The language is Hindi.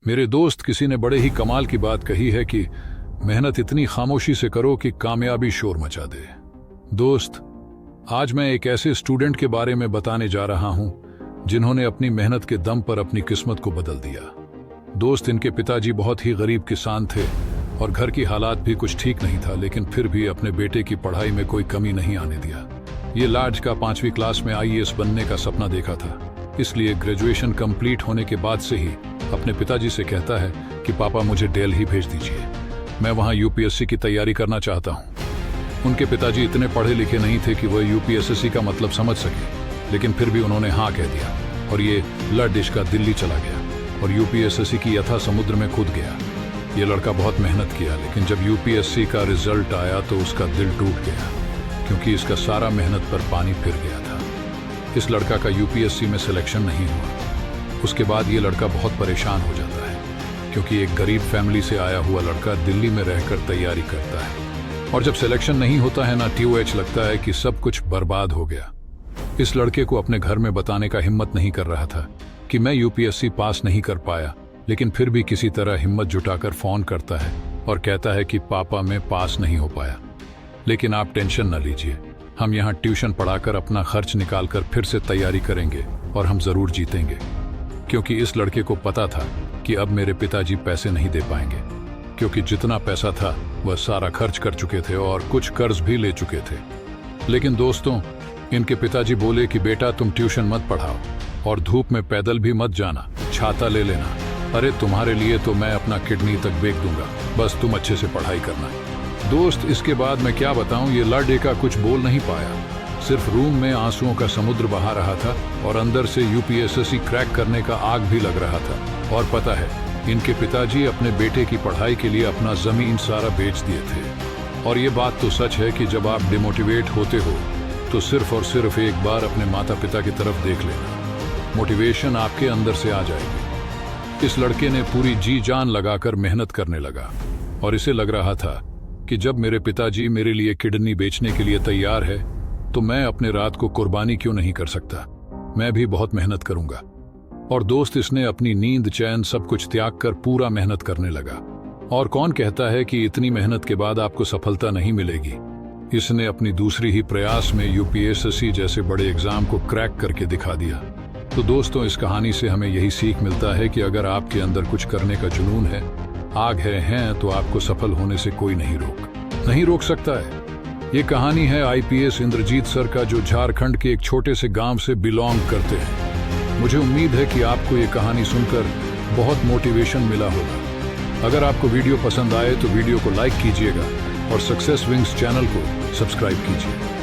मेरे दोस्त किसी ने बड़े ही कमाल की बात कही है कि मेहनत इतनी खामोशी से करो कि कामयाबी शोर मचा दे। दोस्त, आज मैं एक ऐसे स्टूडेंट के बारे में बताने जा रहा हूं जिन्होंने अपनी मेहनत के दम पर अपनी किस्मत को बदल दिया। दोस्त, इनके पिताजी बहुत ही गरीब किसान थे और घर की हालात भी कुछ ठीक नहीं था, लेकिन फिर भी अपने बेटे की पढ़ाई में कोई कमी नहीं आने दिया। ये लाड का 5वीं क्लास में IAS बनने का सपना देखा था, इसलिए ग्रेजुएशन कंप्लीट होने के बाद से ही अपने पिताजी से कहता है कि पापा मुझे दिल्ली भेज दीजिए, मैं वहाँ UPSC की तैयारी करना चाहता हूँ। उनके पिताजी इतने पढ़े लिखे नहीं थे कि वह UPSC का मतलब समझ सके, लेकिन फिर भी उन्होंने हाँ कह दिया और ये लड़ का दिल्ली चला गया और UPSC की यथा समुद्र में कूद गया। ये लड़का बहुत मेहनत किया, लेकिन जब UPSC का रिजल्ट आया तो उसका दिल टूट गया, क्योंकि इसका सारा मेहनत पर पानी फिर गया था। इस लड़का का UPSC में सिलेक्शन नहीं हुआ। उसके बाद ये लड़का बहुत परेशान हो जाता है, क्योंकि एक गरीब फैमिली से आया हुआ लड़का दिल्ली में रहकर तैयारी करता है, और जब सिलेक्शन नहीं होता है ना TOH, लगता है कि सब कुछ बर्बाद हो गया। इस लड़के को अपने घर में बताने का हिम्मत नहीं कर रहा था कि मैं UPSC पास नहीं कर पाया, लेकिन फिर भी किसी तरह हिम्मत जुटाकर फोन करता है और कहता है कि पापा मैं पास नहीं हो पाया, लेकिन आप टेंशन न लीजिए, हम यहाँ ट्यूशन पढ़ाकर अपना खर्च निकालकर फिर से तैयारी करेंगे और हम जरूर जीतेंगे। क्योंकि इस लड़के को पता था कि अब मेरे पिताजी पैसे नहीं दे पाएंगे, क्योंकि जितना पैसा था वह सारा खर्च कर चुके थे और कुछ कर्ज भी ले चुके थे। लेकिन दोस्तों, इनके पिताजी बोले कि बेटा तुम ट्यूशन मत पढ़ाओ और धूप में पैदल भी मत जाना, छाता ले लेना। अरे तुम्हारे लिए तो मैं अपना किडनी तक बेच दूंगा, बस तुम अच्छे से पढ़ाई करना। दोस्त, इसके बाद मैं क्या बताऊं, ये लड़के का कुछ बोल नहीं पाया, सिर्फ रूम में आंसुओं का समुद्र बहा रहा था और अंदर से UPSC क्रैक करने का आग भी लग रहा था। और पता है, इनके पिताजी अपने बेटे की पढ़ाई के लिए अपना जमीन सारा बेच दिए थे। और ये बात तो सच है कि जब आप डिमोटिवेट होते हो तो सिर्फ और सिर्फ एक बार अपने माता पिता की तरफ देख लेना, मोटिवेशन आपके अंदर से आ जाएगी। इस लड़के ने पूरी जी जान लगाकर मेहनत करने लगा और इसे लग रहा था कि जब मेरे पिताजी मेरे लिए किडनी बेचने के लिए तैयार है तो मैं अपने रात को कुर्बानी क्यों नहीं कर सकता, मैं भी बहुत मेहनत करूंगा। और दोस्त, इसने अपनी नींद चैन सब कुछ त्याग कर पूरा मेहनत करने लगा। और कौन कहता है कि इतनी मेहनत के बाद आपको सफलता नहीं मिलेगी। इसने अपनी दूसरी ही प्रयास में UPSC जैसे बड़े एग्जाम को क्रैक करके दिखा दिया। तो दोस्तों, इस कहानी से हमें यही सीख मिलता है कि अगर आपके अंदर कुछ करने का जुनून है, आग है तो आपको सफल होने से कोई नहीं रोक सकता है। ये कहानी है IPS इंद्रजीत सर का, जो झारखंड के एक छोटे से गांव से बिलोंग करते हैं। मुझे उम्मीद है कि आपको ये कहानी सुनकर बहुत मोटिवेशन मिला होगा। अगर आपको वीडियो पसंद आए तो वीडियो को लाइक कीजिएगा और सक्सेस विंग्स चैनल को सब्सक्राइब कीजिए।